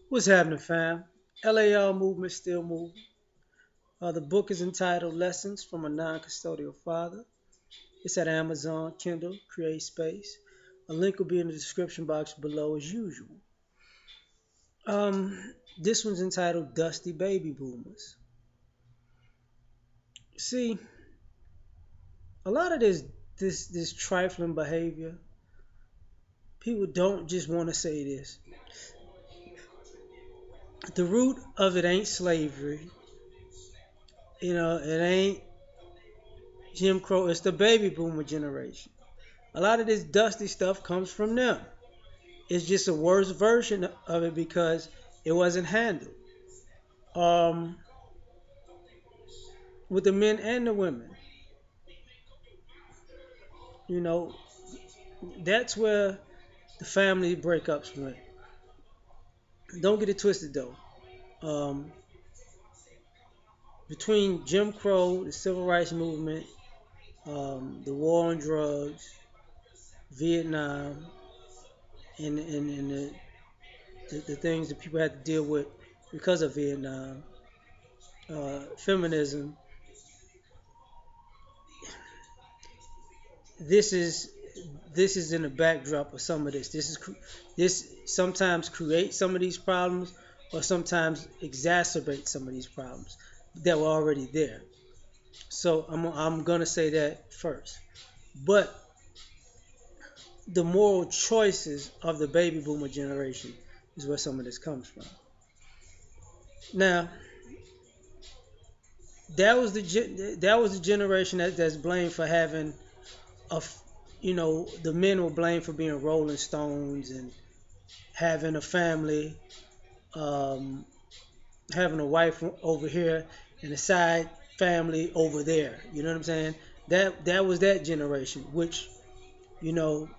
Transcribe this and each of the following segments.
What's happening, fam? L.A.R movement still moving. The book is entitled Lessons from a Non-Custodial Father. It's at Amazon, Kindle, Create Space. A link will be in the description box below as usual. This one's entitled Dusty Baby Boomers. See, a lot of this trifling behavior, people don't just want to say this. The root of it ain't slavery. It ain't Jim Crow. It's the baby boomer generation. A lot of this dusty stuff comes from them. It's just a worse version of it because it wasn't handled um, with the men and the women. You know, that's where the family breakups went. Don't get it twisted though. Um, between Jim Crow, the Civil Rights Movement, the war on drugs, Vietnam, and the things that people had to deal with because of Vietnam, feminism, this is this is in the backdrop of some of this. This sometimes creates some of these problems, or sometimes exacerbates some of these problems that were already there. So I'm gonna say that first. But the moral choices of the baby boomer generation is where some of this comes from. Now, that was the generation that's blamed for having a the men were blamed for being Rolling Stones and having a family, um, having a wife over here and a side family over there. You know what I'm saying? That was that generation, which you know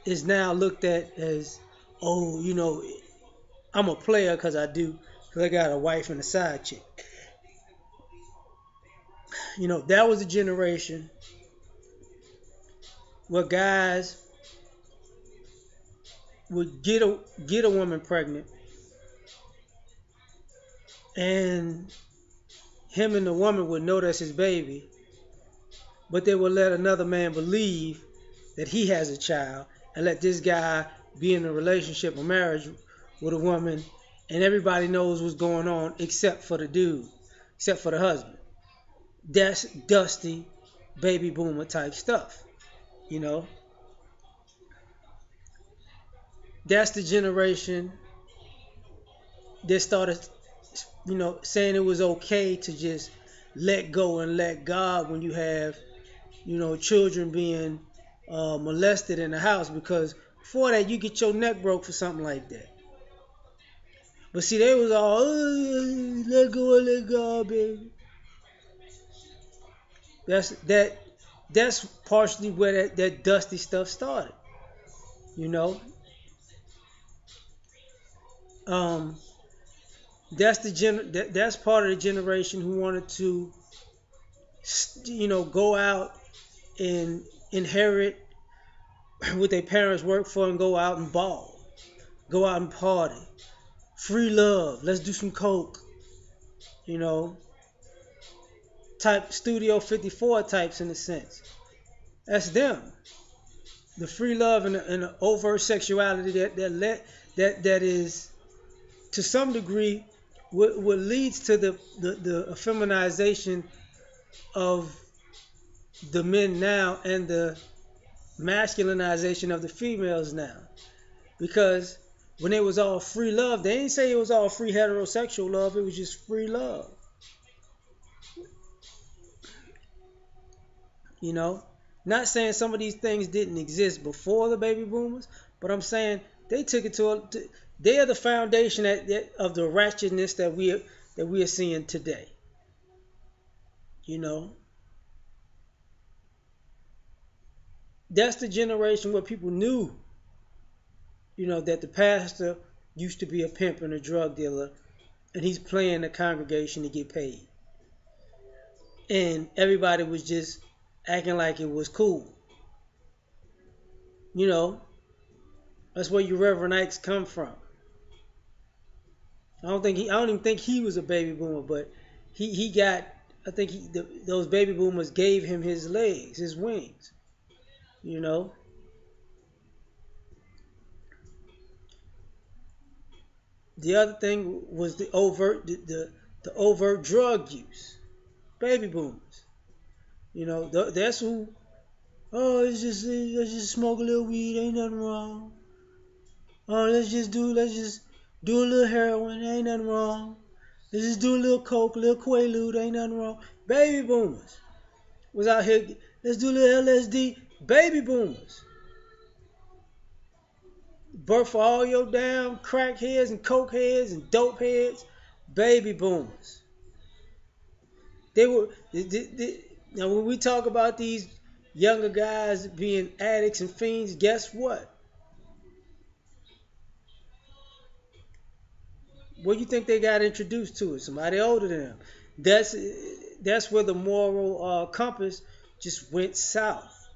is now looked at as, oh, I'm a player because I got a wife and a side chick. That was a generation where guys would get a woman pregnant, and him and the woman would know that's his baby, but they would let another man believe that he has a child and let this guy be in a relationship or marriage with a woman, and everybody knows what's going on except for the dude, except for the husband. That's dusty baby boomer type stuff. You know, that's the generation that started, saying it was okay to just let go and let God when you have, children being molested in the house, because before that you get your neck broke for something like that. But see, they was all, let go, let God, baby. That's that. That's partially where that dusty stuff started. You know, um, that's part of the generation who wanted to, go out and inherit what their parents worked for and go out and ball, go out and party, free love. Let's do some coke. You know, type Studio 54 types in a sense. That's them. The free love and the overt sexuality that is to some degree what leads to the feminization of the men now and the masculinization of the females now. Because when it was all free love, they didn't say it was all free heterosexual love. It was just free love. You know, not saying some of these things didn't exist before the baby boomers, but I'm saying they took it they are the foundation of the ratchetness that we are seeing today. You know, that's the generation where people knew, that the pastor used to be a pimp and a drug dealer, and he's playing the congregation to get paid, and everybody was just acting like it was cool. You know, that's where your Reverend Ike's come from. I don't even think he was a baby boomer, but he got. I think those baby boomers gave him his legs, his wings. You know. The other thing was the overt drug use. Baby boomers. That's who. Oh, let's just smoke a little weed. Ain't nothing wrong. Oh, let's just do a little heroin. Ain't nothing wrong. Let's just do a little coke, a little quaalude. Ain't nothing wrong. Baby boomers was out here. Let's do a little LSD. Baby boomers. Birth for all your damn crack heads and coke heads and dope heads. Baby boomers. They were. Now, when we talk about these younger guys being addicts and fiends, guess what? What do you think they got introduced to? It somebody older than them. That's that's where the moral compass just went south.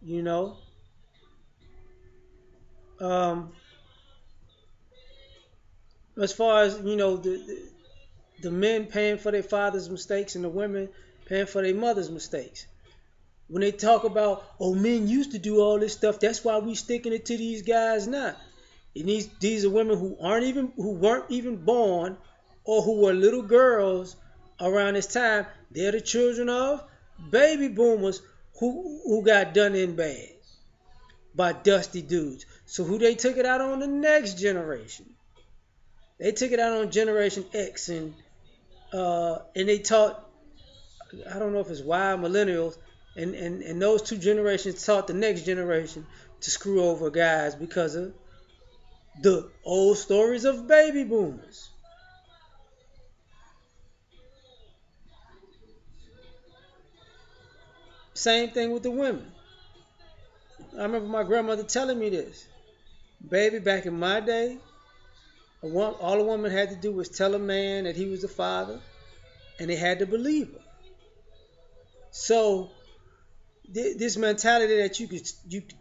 You know, um, as far as the men paying for their father's mistakes and the women paying for their mother's mistakes. When they talk about, oh, men used to do all this stuff, that's why we sticking it to these guys now. And these are women who weren't even born or who were little girls around this time. They're the children of baby boomers who got done in bad by dusty dudes. So who they took it out on? The next generation. They took it out on Generation X and they taught, I don't know if it's Y millennials, and those two generations taught the next generation to screw over guys because of the old stories of baby boomers. Same thing with the women. I remember my grandmother telling me this. Baby, back in my day, all a woman had to do was tell a man that he was the father, and they had to believe her. So this mentality that you could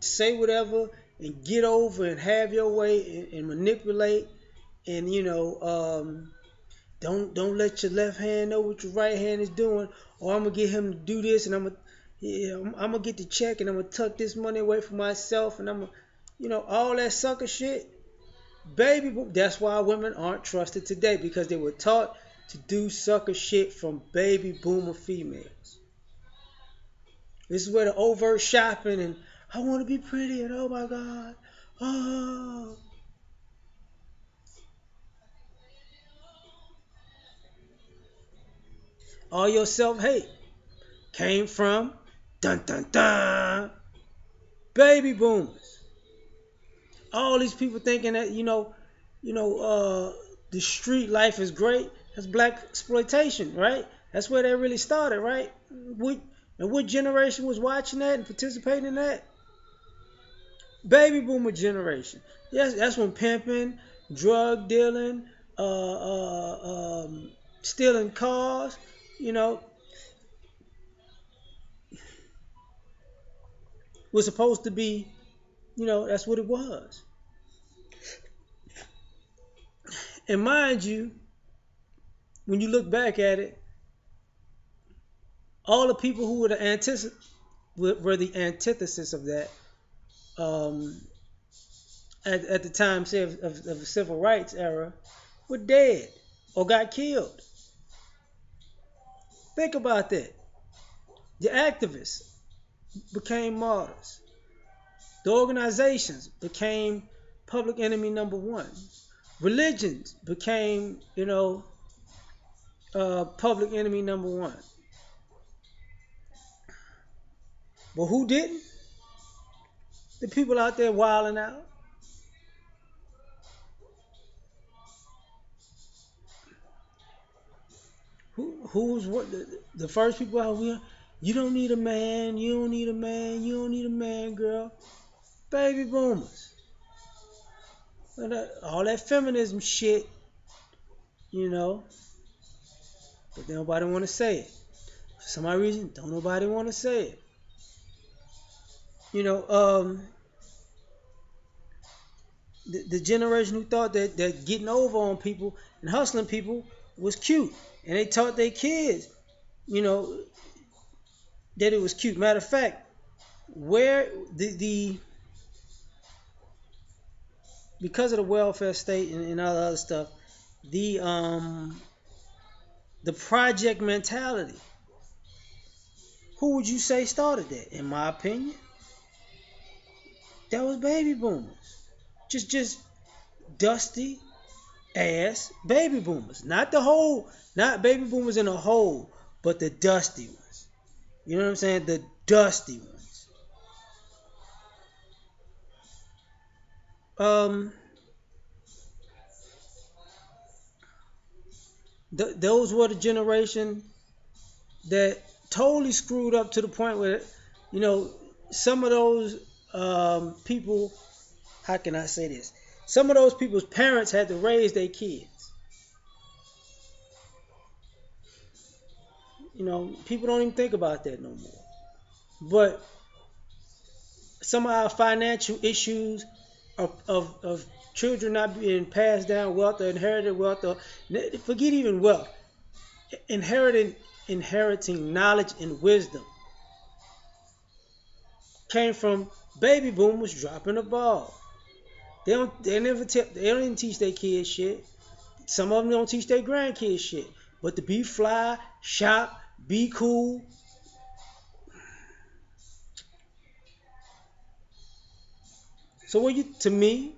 say whatever and get over and have your way and manipulate and don't let your left hand know what your right hand is doing, or I'm gonna get him to do this, and I'm gonna get the check, and I'm gonna tuck this money away from myself, and I'm gonna, all that sucker shit, baby. That's why women aren't trusted today because they were taught to do sucker shit from baby boomer females. This is where the overt shopping and I want to be pretty and oh my god, oh, all your self hate came from dun dun dun baby boomers. All these people thinking that the street life is great. That's black exploitation, right? That's where that really started, right? What generation was watching that and participating in that? Baby boomer generation. Yes, that's when pimping, drug dealing, stealing cars, you know, was supposed to be. That's what it was. And mind you, when you look back at it, all the people who were the antithesis of that um, at the time, say of the civil rights era, were dead or got killed. Think about that. The activists became martyrs. The organizations became public enemy number one. Religions became, public enemy number one. But who didn't? The people out there wilding out. Who's what? The first people out here. You don't need a man. You don't need a man. You don't need a man, girl. Baby boomers. All that feminism shit, you know. But nobody want to say it. For some odd reason, don't nobody want to say it. You know, The generation who thought that getting over on people and hustling people was cute, and they taught their kids, you know, that it was cute. Matter of fact, where the because of the welfare state and all the other stuff, the um the project mentality. Who would you say started that? In my opinion, that was baby boomers. Just dusty ass baby boomers. Not the whole, not baby boomers in a whole, but the dusty ones. You know what I'm saying? The dusty ones. Um, those were the generation that totally screwed up to the point where, you know, some of those people. How can I say this? Some of those people's parents had to raise their kids. You know, people don't even think about that no more. But some of our financial issues of children not being passed down wealth or inherited wealth, or forget even wealth, inheriting inheriting knowledge and wisdom came from baby boomers dropping the ball. They don't even teach their kids shit. Some of them don't teach their grandkids shit. But to be fly, shop, be cool. So to me,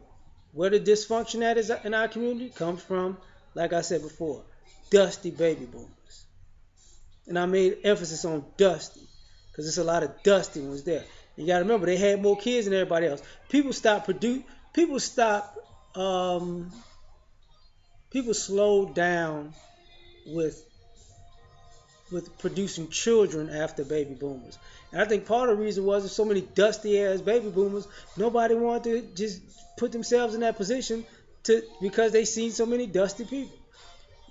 where the dysfunction at is in our community comes from, like I said before, dusty baby boomers. And I made emphasis on dusty because there's a lot of dusty ones there. You got to remember they had more kids than everybody else. People stopped produce. People stopped. Um, People slowed down with producing children after baby boomers. And I think part of the reason was there's so many dusty ass baby boomers. Nobody wanted to just put themselves in that position to because they seen so many dusty people,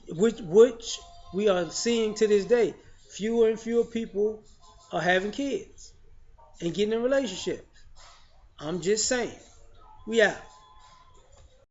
which we are seeing to this day. Fewer and fewer people are having kids and getting in relationships. I'm just saying. We out.